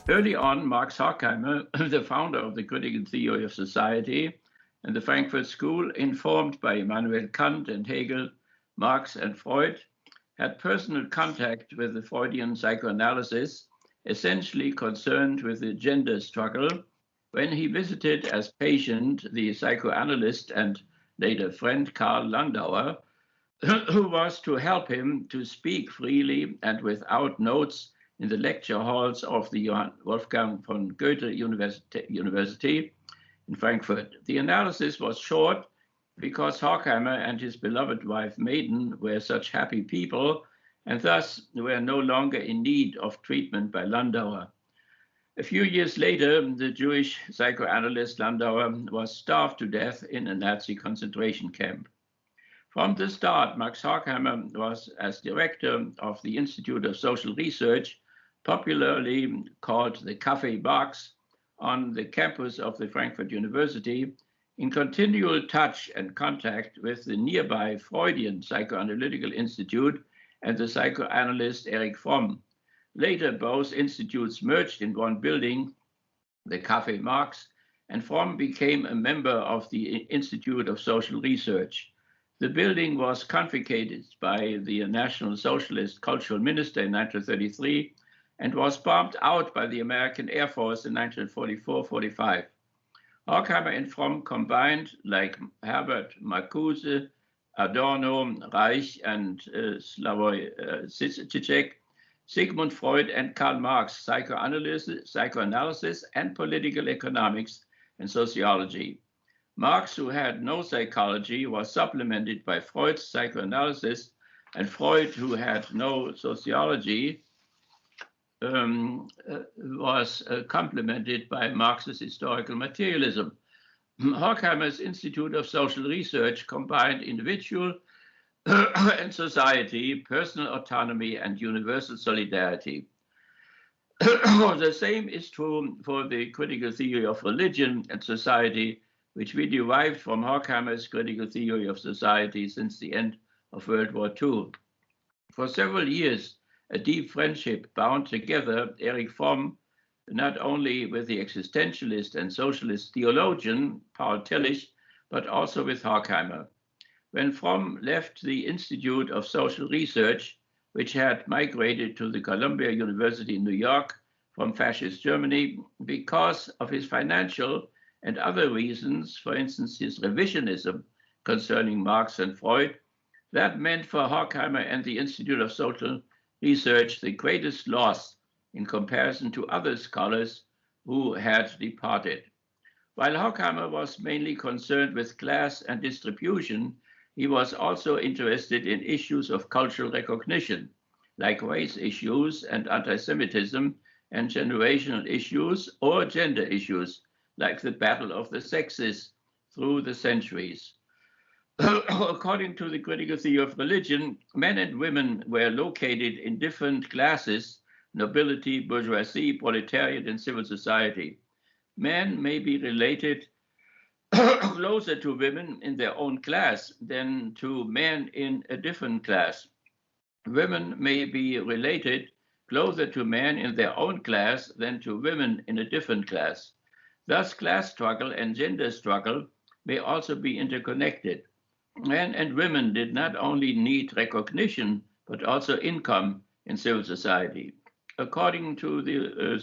Early on, Max Horkheimer, the founder of the critical theory of society and the Frankfurt School, informed by Immanuel Kant and Hegel, Marx and Freud, had personal contact with the Freudian psychoanalysis, essentially concerned with the gender struggle, when he visited as patient the psychoanalyst and later friend Karl Landauer, who was to help him to speak freely and without notes in the lecture halls of the Johann Wolfgang von Goethe University in Frankfurt. The analysis was short because Horkheimer and his beloved wife Maiden were such happy people and thus were no longer in need of treatment by Landauer. A few years later, the Jewish psychoanalyst Landauer was starved to death in a Nazi concentration camp. From the start, Max Horkheimer was, as director of the Institute of Social Research, popularly called the Café Box, on the campus of the Frankfurt University, in continual touch and contact with the nearby Freudian Psychoanalytical Institute and the psychoanalyst Erich Fromm. Later, both institutes merged in one building, the Café Marx, and Fromm became a member of the Institute of Social Research. The building was confiscated by the National Socialist Cultural Minister in 1933 and was bombed out by the American Air Force in 1944-45. Horkheimer and Fromm combined, like Herbert Marcuse, Adorno, Reich, and Slavoj Žižek, Sigmund Freud and Karl Marx, psychoanalysis and political economics and sociology. Marx, who had no psychology, was supplemented by Freud's psychoanalysis, and Freud, who had no sociology, was complemented by Marx's historical materialism. Horkheimer's Institute of Social Research combined individual and society, personal autonomy, and universal solidarity. The same is true for the critical theory of religion and society, which we derived from Horkheimer's critical theory of society since the end of World War II. For several years, a deep friendship bound together Erich Fromm, not only with the existentialist and socialist theologian Paul Tillich, but also with Horkheimer. When Fromm left the Institute of Social Research, which had migrated to the Columbia University in New York from fascist Germany because of his financial and other reasons, for instance, his revisionism concerning Marx and Freud, that meant for Horkheimer and the Institute of Social Research the greatest loss in comparison to other scholars who had departed. While Horkheimer was mainly concerned with class and distribution, he was also interested in issues of cultural recognition, like race issues and anti-Semitism, and generational issues or gender issues, like the battle of the sexes through the centuries. According to the critical theory of religion, men and women were located in different classes: nobility, bourgeoisie, proletariat, and civil society. Men may be related closer to women in their own class than to men in a different class. Women may be related closer to men in their own class than to women in a different class. Thus, class struggle and gender struggle may also be interconnected. Men and women did not only need recognition, but also income in civil society. According to the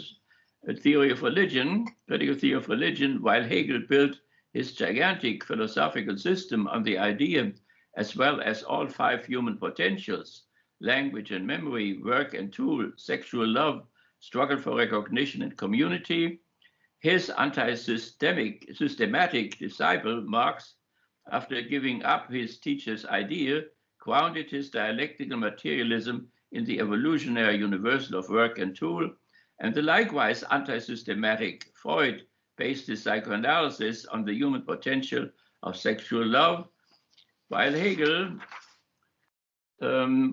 theory of religion, critical theory of religion, while Hegel built his gigantic philosophical system on the idea, as well as all 5 human potentials, language and memory, work and tool, sexual love, struggle for recognition and community, his anti-systematic disciple, Marx, after giving up his teacher's idea, grounded his dialectical materialism in the evolutionary universal of work and tool, and the likewise anti-systematic Freud based his psychoanalysis on the human potential of sexual love, while Hegel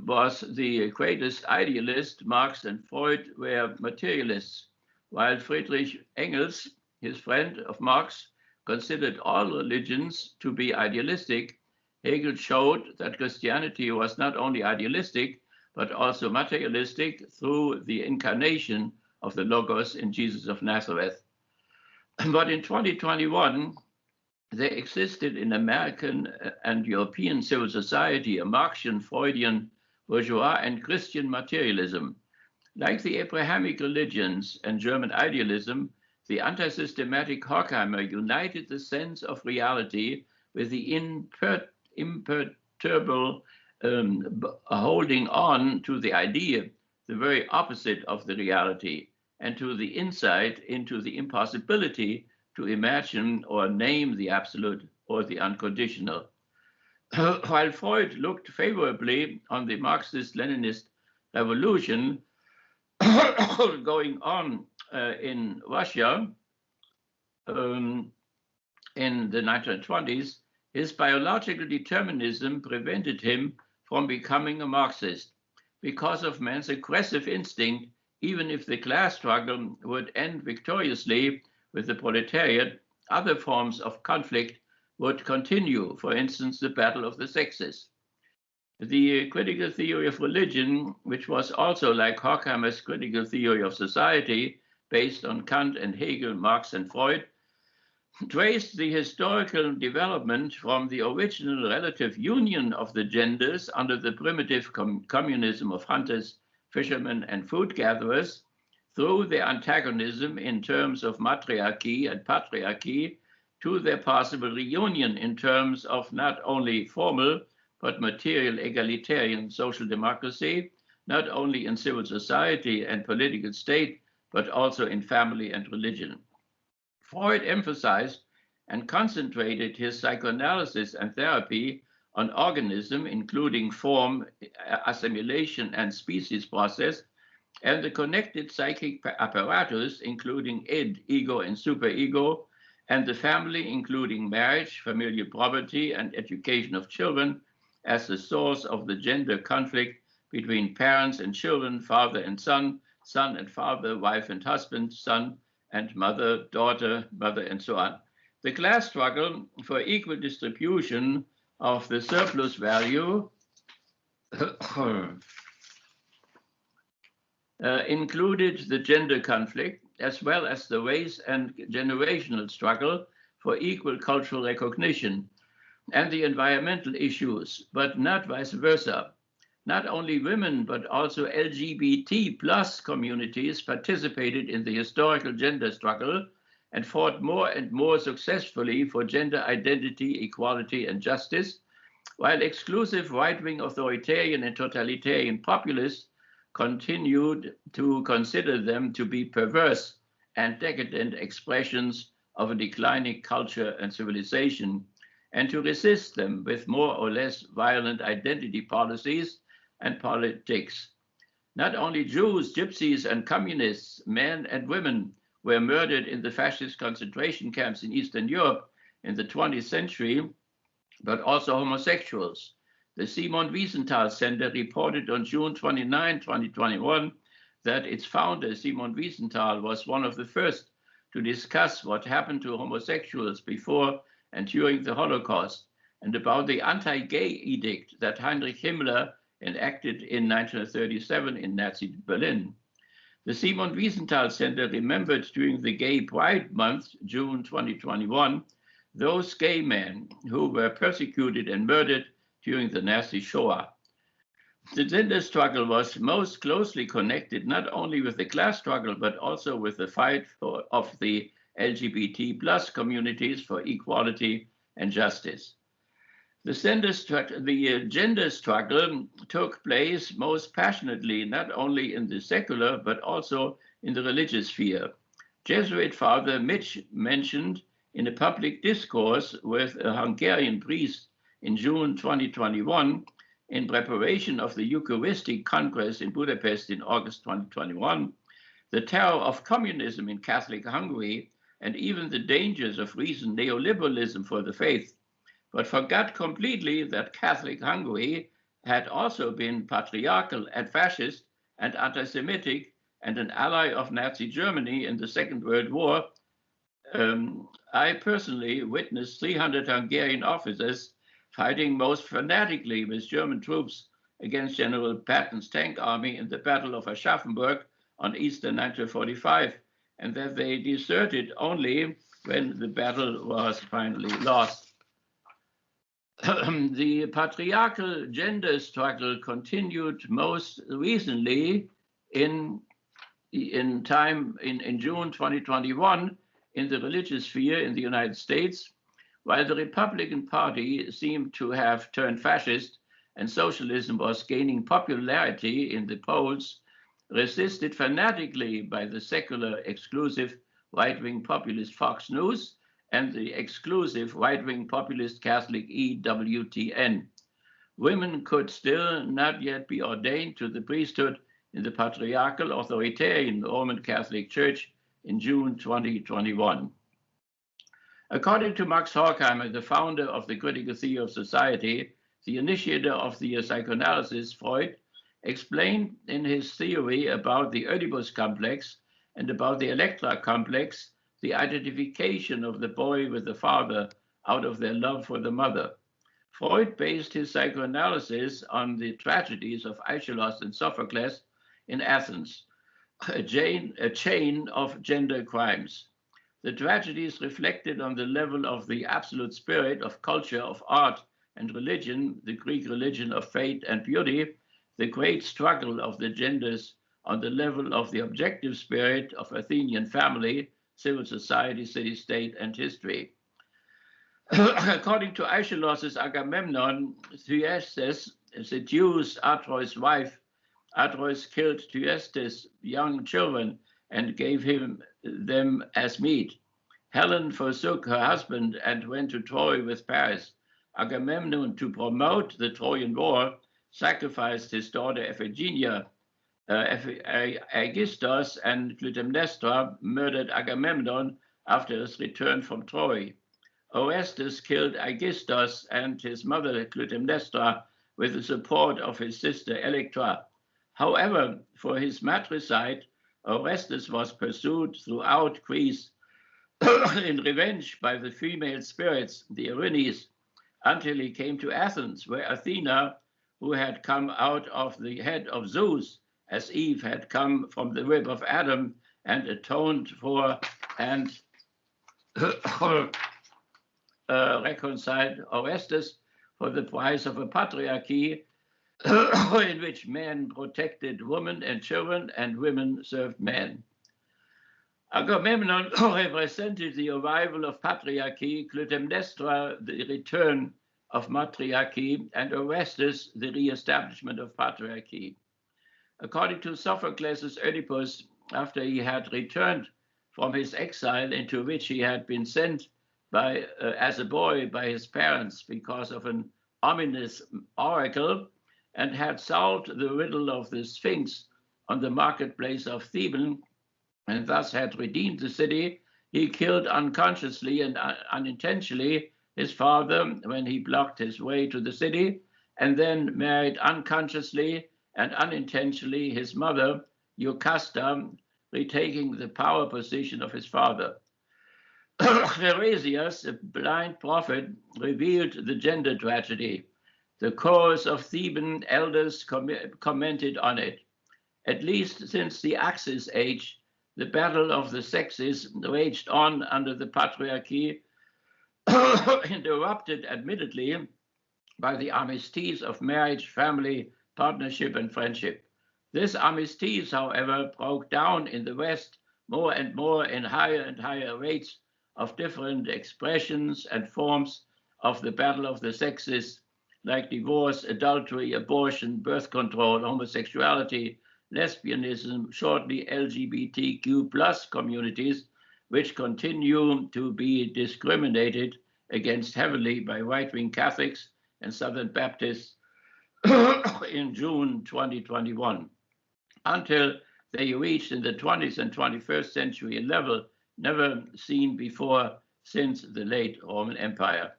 was the greatest idealist. Marx and Freud were materialists, while Friedrich Engels, his friend of Marx, considered all religions to be idealistic. Hegel showed that Christianity was not only idealistic, but also materialistic through the incarnation of the Logos in Jesus of Nazareth. But in 2021, there existed in American and European civil society a Marxian, Freudian, bourgeois, and Christian materialism. Like the Abrahamic religions and German idealism, the anti-systematic Horkheimer united the sense of reality with the imperturbable holding on to the idea, the very opposite of the reality, and to the insight into the impossibility to imagine or name the absolute or the unconditional. While Freud looked favorably on the Marxist-Leninist revolution going on in Russia in the 1920s, his biological determinism prevented him from becoming a Marxist because of man's aggressive instinct. Even if the class struggle would end victoriously with the proletariat, other forms of conflict would continue, for instance, the battle of the sexes. The critical theory of religion, which was also like Horkheimer's critical theory of society, based on Kant and Hegel, Marx and Freud, traced the historical development from the original relative union of the genders under the primitive communism of hunters, fishermen, and food gatherers, through their antagonism in terms of matriarchy and patriarchy, to their possible reunion in terms of not only formal but material egalitarian social democracy, not only in civil society and political state, but also in family and religion. Freud emphasized and concentrated his psychoanalysis and therapy on organism, including form, assimilation, and species process, and the connected psychic apparatus, including id, ego, and superego, and the family, including marriage, familial property, and education of children, as the source of the gender conflict between parents and children, father and son, son and father, wife and husband, son and mother, daughter, mother, and so on. The class struggle for equal distribution of the surplus value included the gender conflict, as well as the race and generational struggle for equal cultural recognition, and the environmental issues, but not vice versa. Not only women, but also LGBT plus communities participated in the historical gender struggle and fought more and more successfully for gender identity, equality, and justice, while exclusive right-wing authoritarian and totalitarian populists continued to consider them to be perverse and decadent expressions of a declining culture and civilization, and to resist them with more or less violent identity policies and politics. Not only Jews, gypsies, and communists, men and women, were murdered in the fascist concentration camps in Eastern Europe in the 20th century, but also homosexuals. The Simon Wiesenthal Center reported on June 29, 2021, that its founder, Simon Wiesenthal, was one of the first to discuss what happened to homosexuals before and during the Holocaust, and about the anti-gay edict that Heinrich Himmler enacted in 1937 in Nazi Berlin. The Simon Wiesenthal Center remembered during the Gay Pride Month, June 2021, those gay men who were persecuted and murdered during the Nazi Shoah. The gender struggle was most closely connected not only with the class struggle, but also with the fight of the LGBT plus communities for equality and justice. The gender struggle took place most passionately, not only in the secular, but also in the religious sphere. Jesuit Father Mitch mentioned in a public discourse with a Hungarian priest in June 2021 in preparation of the Eucharistic Congress in Budapest in August 2021, the terror of communism in Catholic Hungary, and even the dangers of recent neoliberalism for the faith, but forgot completely that Catholic Hungary had also been patriarchal and fascist and anti-Semitic and an ally of Nazi Germany in the Second World War. I personally witnessed 300 Hungarian officers fighting most fanatically with German troops against General Patton's tank army in the Battle of Aschaffenburg on Easter 1945, and that they deserted only when the battle was finally lost. The patriarchal gender struggle continued most recently in June 2021 in the religious sphere in the United States, while the Republican Party seemed to have turned fascist and socialism was gaining popularity in the polls, resisted fanatically by the secular exclusive right-wing populist Fox News and the exclusive right-wing populist Catholic EWTN. Women could still not yet be ordained to the priesthood in the patriarchal authoritarian Roman Catholic Church in June 2021. According to Max Horkheimer, the founder of the critical theory of society, the initiator of the psychoanalysis, Freud, explained in his theory about the Oedipus complex and about the Electra complex the identification of the boy with the father out of their love for the mother. Freud based his psychoanalysis on the tragedies of Aeschylus and Sophocles in Athens, a chain of gender crimes. The tragedies reflected on the level of the absolute spirit of culture, of art and religion, the Greek religion of fate and beauty, the great struggle of the genders on the level of the objective spirit of Athenian family, civil society, city-state, and history. According to Aeschylus' Agamemnon, Thyestes seduced Atreus' wife. Atreus killed Thyestes' young children and gave them as meat. Helen forsook her husband and went to Troy with Paris. Agamemnon, to promote the Trojan War, sacrificed his daughter Iphigenia. Aegisthus and Clytemnestra murdered Agamemnon after his return from Troy. Orestes killed Aegisthus and his mother Clytemnestra with the support of his sister Electra. However, for his matricide, Orestes was pursued throughout Greece in revenge by the female spirits, the Erinyes, until he came to Athens, where Athena, who had come out of the head of Zeus, as Eve had come from the rib of Adam, and atoned for and reconciled Orestes for the price of a patriarchy in which men protected women and children and women served men. Agamemnon represented the arrival of patriarchy, Clytemnestra the return of matriarchy, and Orestes the re-establishment of patriarchy. According to Sophocles' Oedipus, after he had returned from his exile into which he had been sent as a boy by his parents because of an ominous oracle, and had solved the riddle of the Sphinx on the marketplace of Thebes, and thus had redeemed the city, he killed unconsciously and unintentionally his father when he blocked his way to the city, and then married unconsciously and unintentionally his mother, Jocasta, retaking the power position of his father. Heresias, a blind prophet, revealed the gender tragedy. The chorus of Theban elders commented on it. At least since the Axis age, the battle of the sexes raged on under the patriarchy, interrupted admittedly by the armistice of marriage, family, partnership, and friendship. This armistice, however, broke down in the West more and more in higher and higher rates of different expressions and forms of the battle of the sexes, like divorce, adultery, abortion, birth control, homosexuality, lesbianism, shortly LGBTQ+ communities, which continue to be discriminated against heavily by right-wing Catholics and Southern Baptists, in June 2021, until they reached in the 20th and 21st century a level never seen before since the late Roman Empire.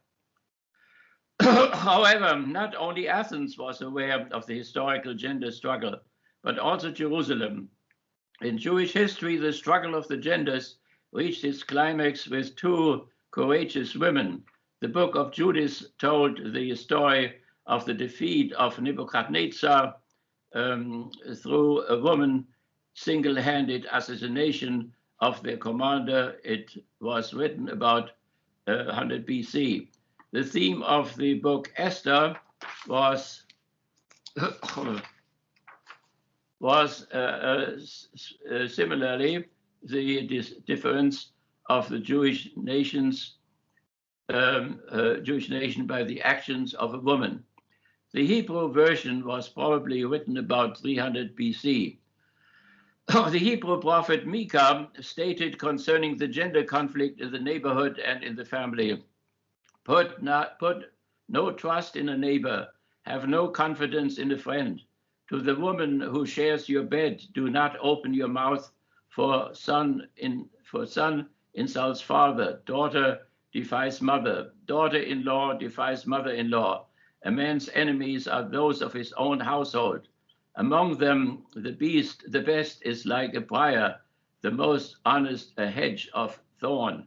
However, not only Athens was aware of the historical gender struggle, but also Jerusalem. In Jewish history, the struggle of the genders reached its climax with two courageous women. The book of Judith told the story of the defeat of Nebuchadnezzar through a woman single-handed assassination of their commander. It was written about 100 BC. The theme of the book Esther was similarly the difference of the Jewish nation by the actions of a woman. The Hebrew version was probably written about 300 BC. The Hebrew prophet Micah stated concerning the gender conflict in the neighborhood and in the family, put no trust in a neighbor, have no confidence in a friend. To the woman who shares your bed, do not open your mouth, for son insults father, daughter defies mother, daughter-in-law defies mother-in-law. A man's enemies are those of his own household. Among them, the best is like a briar, the most honest a hedge of thorn.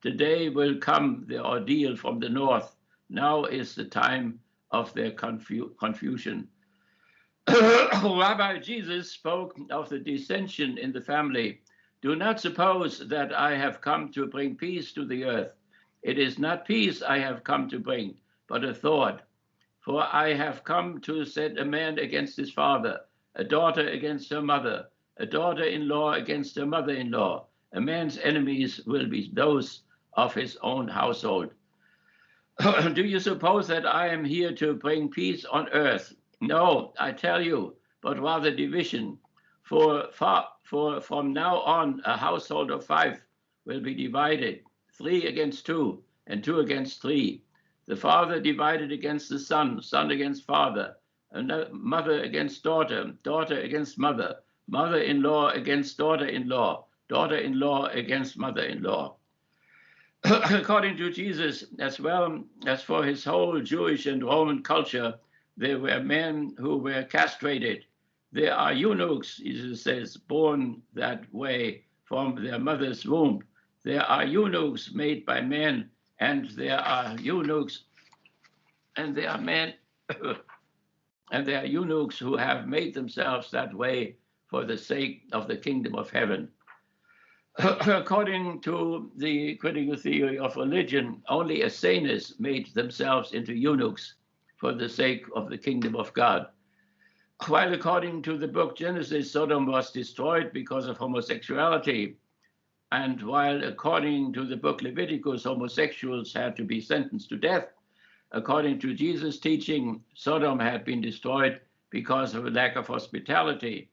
Today will come the ordeal from the north. Now is the time of their confusion. Rabbi Jesus spoke of the dissension in the family. Do not suppose that I have come to bring peace to the earth. It is not peace I have come to bring, but a sword. For I have come to set a man against his father, a daughter against her mother, a daughter-in-law against her mother-in-law. A man's enemies will be those of his own household. Do you suppose that I am here to bring peace on earth? No, I tell you, but rather division. For from now on, a household of 5 will be divided, 3 against 2, and 2 against 3. The father divided against the son, son against father, mother against daughter, daughter against mother, mother-in-law against daughter-in-law, daughter-in-law against mother-in-law. According to Jesus, as well as for his whole Jewish and Roman culture, there were men who were castrated. There are eunuchs, Jesus says, born that way from their mother's womb. There are eunuchs made by men, and there are eunuchs, and there are men, and there are eunuchs who have made themselves that way for the sake of the kingdom of heaven. According to the critical theory of religion, only Essenes made themselves into eunuchs for the sake of the kingdom of God. While according to the book Genesis, Sodom was destroyed because of homosexuality, and while according to the book Leviticus, homosexuals had to be sentenced to death, according to Jesus' teaching, Sodom had been destroyed because of a lack of hospitality.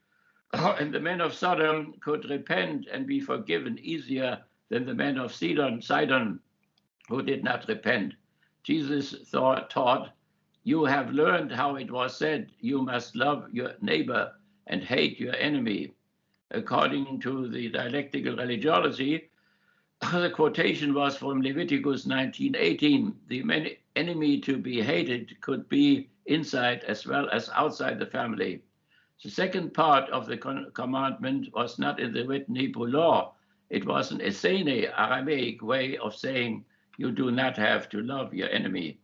And the men of Sodom could repent and be forgiven easier than the men of Sidon, who did not repent. Jesus taught, you have learned how it was said, you must love your neighbor and hate your enemy. According to the dialectical religiology, the quotation was from Leviticus 19:18. The enemy to be hated could be inside as well as outside the family. The second part of the commandment was not in the written Hebrew law. It was an Essene, Aramaic way of saying you do not have to love your enemy.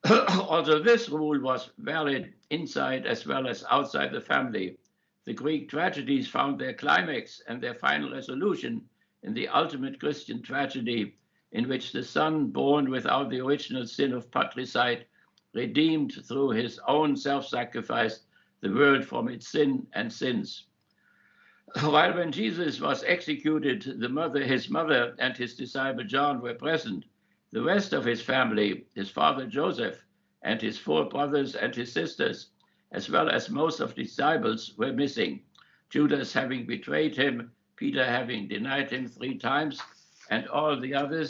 Although this rule was valid inside as well as outside the family, the Greek tragedies found their climax and their final resolution in the ultimate Christian tragedy, in which the son born without the original sin of patricide redeemed through his own self-sacrifice the world from its sin and sins. While when Jesus was executed, his mother and his disciple John were present. The rest of his family, his father Joseph and his 4 brothers and his sisters, as well as most of the disciples, were missing. Judas having betrayed him, Peter having denied him 3 times, and all the other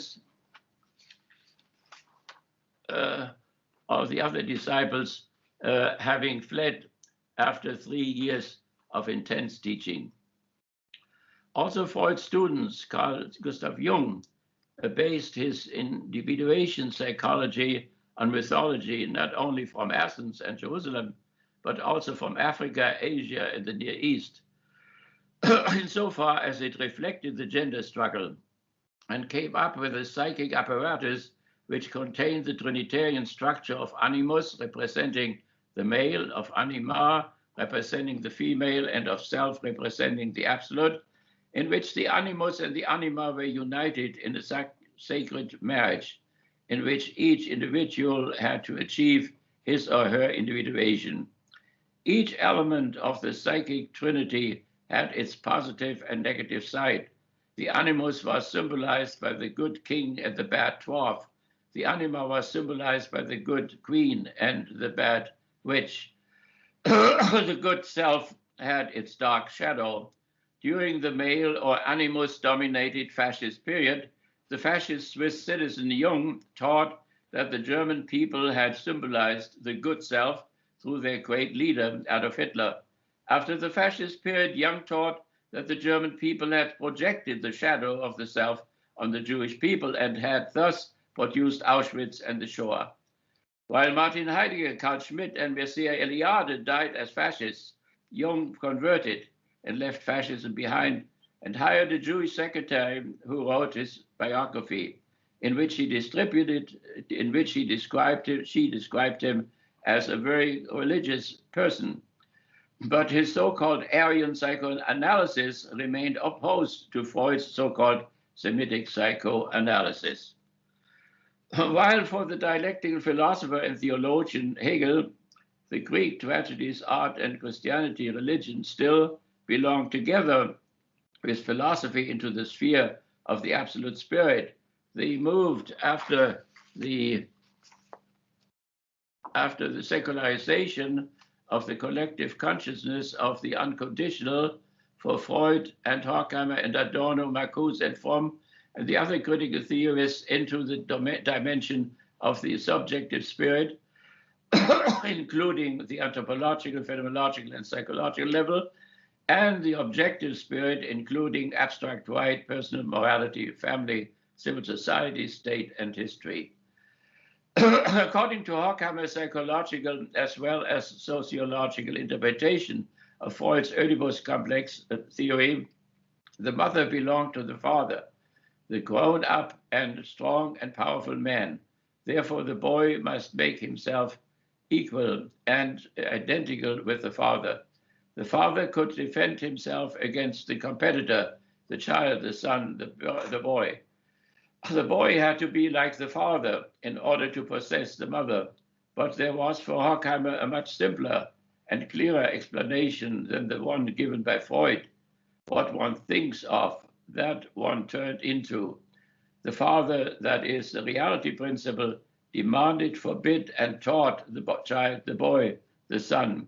disciples having fled after 3 years of intense teaching. Also, Freud's students, Carl Gustav Jung, based his individuation psychology on mythology, not only from Athens and Jerusalem, but also from Africa, Asia, and the Near East, insofar as it reflected the gender struggle, and came up with a psychic apparatus which contained the Trinitarian structure of animus, representing the male, of anima, representing the female, and of self, representing the absolute, in which the animus and the anima were united in a sacred marriage, in which each individual had to achieve his or her individuation. Each element of the psychic trinity had its positive and negative side. The animus was symbolized by the good king and the bad dwarf. The anima was symbolized by the good queen and the bad witch. The good self had its dark shadow. During the male or animus-dominated fascist period, the fascist Swiss citizen Jung taught that the German people had symbolized the good self through their great leader, Adolf Hitler. After the fascist period, Jung taught that the German people had projected the shadow of the self on the Jewish people and had thus produced Auschwitz and the Shoah. While Martin Heidegger, Carl Schmitt, and Mircea Eliade died as fascists, Jung converted and left fascism behind and hired a Jewish secretary who wrote his biography, in which she described him as a very religious person. But his so-called Aryan psychoanalysis remained opposed to Freud's so-called Semitic psychoanalysis. While for the dialectical philosopher and theologian Hegel, the Greek tragedies, art, and Christianity, religion, still belong together with philosophy into the sphere of the absolute spirit, they moved after the secularization of the collective consciousness of the unconditional for Freud and Horkheimer and Adorno, Marcuse and Fromm, and the other critical theorists into the dimension of the subjective spirit, including the anthropological, phenomenological, and psychological level, and the objective spirit, including abstract right, personal morality, family, civil society, state, and history. According to Horkheimer's psychological as well as sociological interpretation of Freud's Oedipus complex theory, the mother belonged to the father, the grown-up and strong and powerful man. Therefore, the boy must make himself equal and identical with the father. The father could defend himself against the competitor, the child, the son, the boy. The boy had to be like the father in order to possess the mother. But there was for Horkheimer a much simpler and clearer explanation than the one given by Freud. What one thinks of, that one turned into. The father, that is, the reality principle, demanded, forbid, and taught the child, the boy, the son.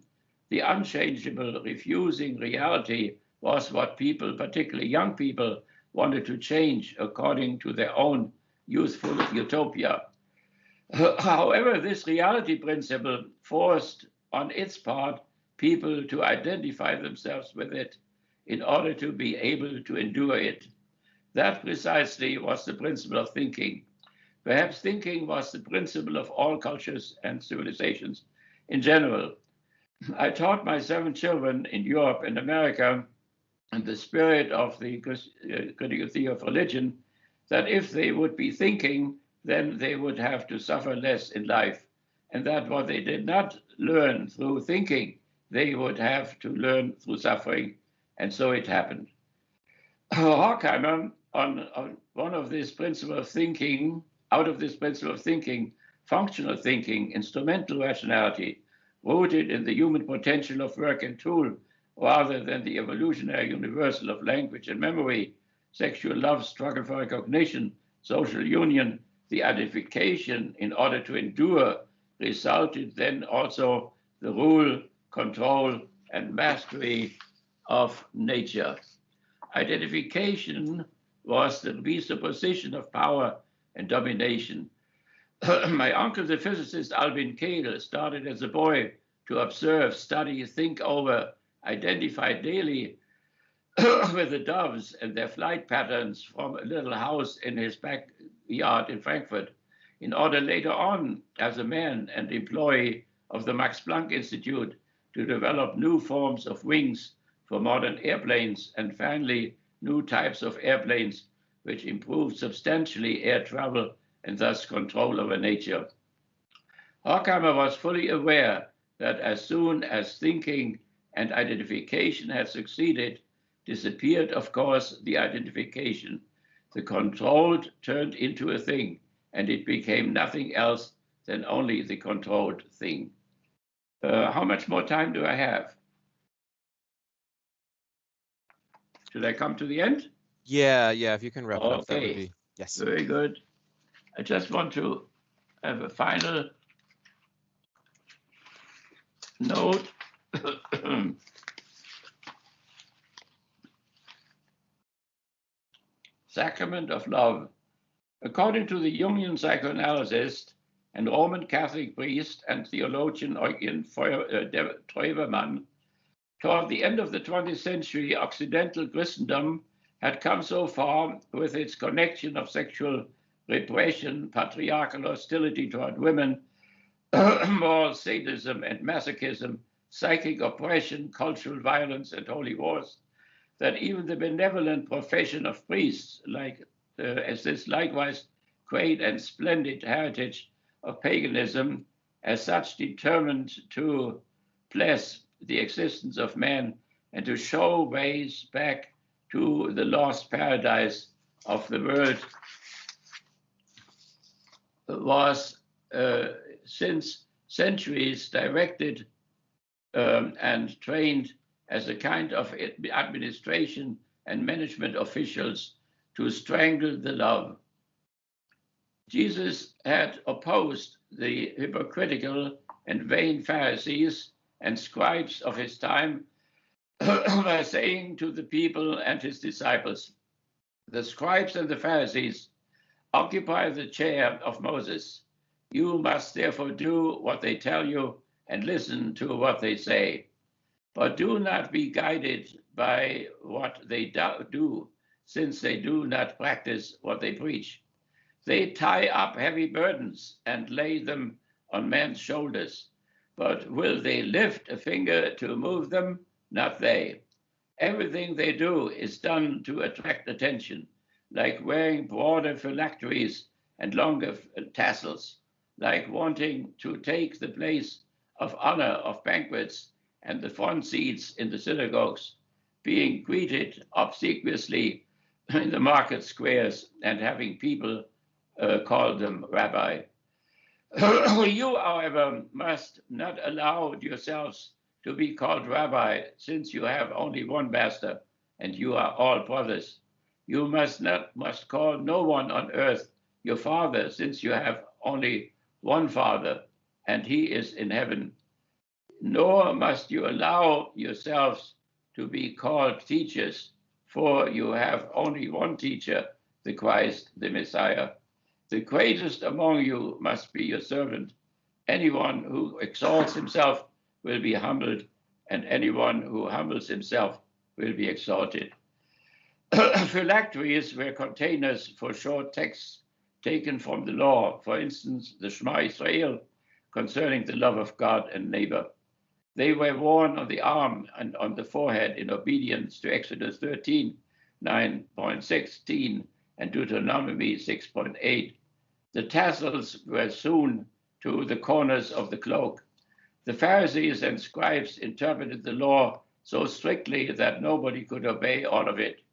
The unchangeable, refusing reality was what people, particularly young people, wanted to change according to their own youthful utopia. However, this reality principle forced on its part people to identify themselves with it in order to be able to endure it. That precisely was the principle of thinking. Perhaps thinking was the principle of all cultures and civilizations in general. I taught my 7 children in Europe and America in the spirit of the critical theory of religion, that if they would be thinking, then they would have to suffer less in life, and that what they did not learn through thinking, they would have to learn through suffering, and so it happened. Horkheimer, on one of this principle of thinking, out of this principle of thinking, functional thinking, instrumental rationality, rooted in the human potential of work and tool, rather than the evolutionary universal of language and memory, sexual love, struggle for recognition, social union, the identification in order to endure, resulted then also the rule, control, and mastery of nature. Identification was the presupposition of power and domination. My uncle, the physicist Albin Kehl, started as a boy to observe, study, think over, identify daily with the doves and their flight patterns from a little house in his backyard in Frankfurt, in order later on, as a man and employee of the Max Planck Institute, to develop new forms of wings for modern airplanes, and finally, new types of airplanes which improve substantially air travel and thus control over nature. Horkheimer was fully aware that as soon as thinking and identification had succeeded, disappeared, of course, the identification. The controlled turned into a thing, and it became nothing else than only the controlled thing. How much more time do I have? Should I come to the end? Yeah, if you can wrap it up, that would Okay, be, yes. very good. I just want to have a final note. Sacrament of love. According to the Jungian psychoanalyst and Roman Catholic priest and theologian Eugen Treubermann, toward the end of the 20th century, Occidental Christendom had come so far with its connection of sexual repression, patriarchal hostility toward women, moral sadism and masochism, psychic oppression, cultural violence, and holy wars, that even the benevolent profession of priests, as this likewise great and splendid heritage of paganism, as such determined to bless the existence of man and to show ways back to the lost paradise of the world, was since centuries directed and trained as a kind of administration and management officials to strangle the love. Jesus had opposed the hypocritical and vain Pharisees and scribes of his time by saying to the people and his disciples, "The scribes and the Pharisees occupy the chair of Moses. You must therefore do what they tell you and listen to what they say. But do not be guided by what they do, since they do not practice what they preach. They tie up heavy burdens and lay them on men's shoulders. But will they lift a finger to move them? Not they. Everything they do is done to attract attention, like wearing broader phylacteries and longer tassels, like wanting to take the place of honor of banquets and the front seats in the synagogues, being greeted obsequiously in the market squares and having people call them rabbi. You, however, must not allow yourselves to be called rabbi, since you have only one master and you are all brothers. You must call no one on earth your father, since you have only one Father, and he is in heaven. Nor must you allow yourselves to be called teachers, for you have only one teacher, the Christ, the Messiah. The greatest among you must be your servant. Anyone who exalts himself will be humbled, and anyone who humbles himself will be exalted. Phylacteries were containers for short texts taken from the law, for instance, the Shema Israel, concerning the love of God and neighbor. They were worn on the arm and on the forehead in obedience to Exodus 13, 9.16, and Deuteronomy 6.8. The tassels were sewn to the corners of the cloak. The Pharisees and scribes interpreted the law so strictly that nobody could obey all of it.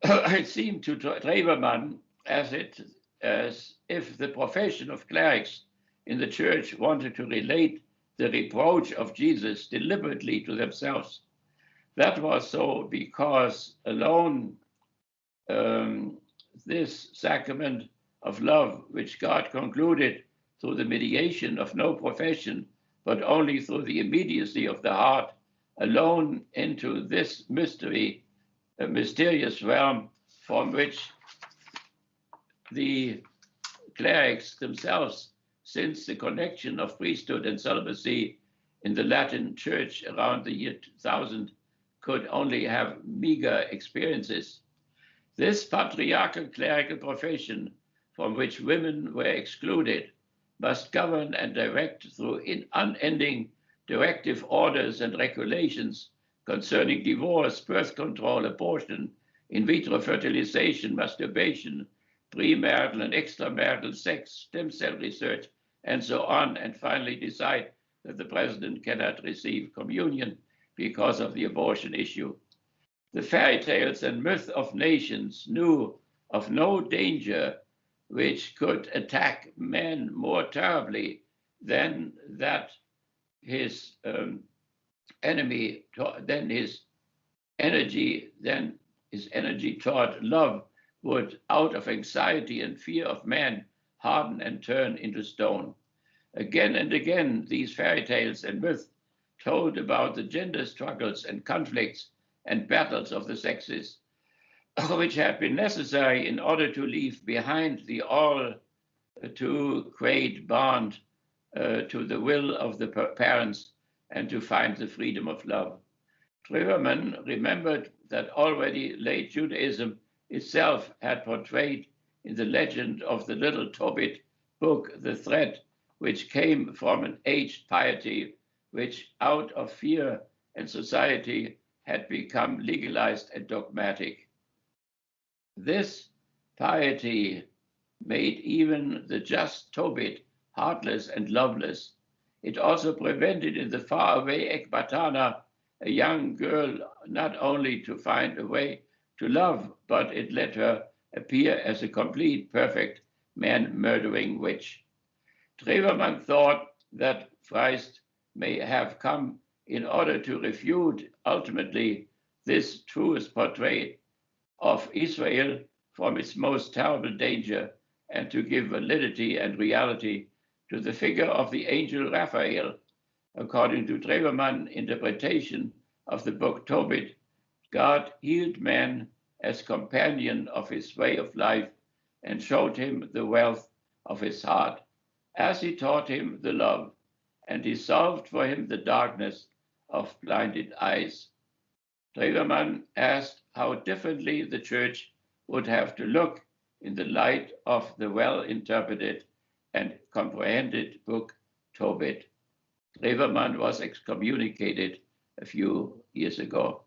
It seemed to Treubermann as if the profession of clerics in the church wanted to relate the reproach of Jesus deliberately to themselves. That was so because alone this sacrament of love, which God concluded through the mediation of no profession, but only through the immediacy of the heart, alone into this mystery, a mysterious realm from which the clerics themselves, since the connection of priesthood and celibacy in the Latin church around the year 2000 could only have meager experiences. This patriarchal clerical profession, from which women were excluded, must govern and direct through unending directive orders and regulations concerning divorce, birth control, abortion, in vitro fertilization, masturbation, premarital and extramarital sex, stem cell research, and so on, and finally decide that the president cannot receive communion because of the abortion issue. The fairy tales and myths of nations knew of no danger which could attack man more terribly than that his energy toward love would, out of anxiety and fear of man, harden and turn into stone. Again and again, these fairy tales and myths told about the gender struggles and conflicts and battles of the sexes, which had been necessary in order to leave behind the all too great bond to the will of the parents and to find the freedom of love. Treverman remembered that already late Judaism itself had portrayed in the legend of the little Tobit book the threat which came from an aged piety which, out of fear and society, had become legalized and dogmatic. This piety made even the just Tobit heartless and loveless. It also prevented in the faraway Ekbatana a young girl not only to find a way to love, but it let her appear as a complete, perfect, man-murdering witch. Treverman thought that Christ may have come in order to refute ultimately this truest portrait of Israel from its most terrible danger and to give validity and reality to the figure of the angel Raphael. According to Treverman's interpretation of the book Tobit, God healed man as companion of his way of life and showed him the wealth of his heart, as he taught him the love, and he solved for him the darkness of blinded eyes. Treverman asked how differently the church would have to look in the light of the well-interpreted and comprehended book Tobit. Treverman was excommunicated a few years ago.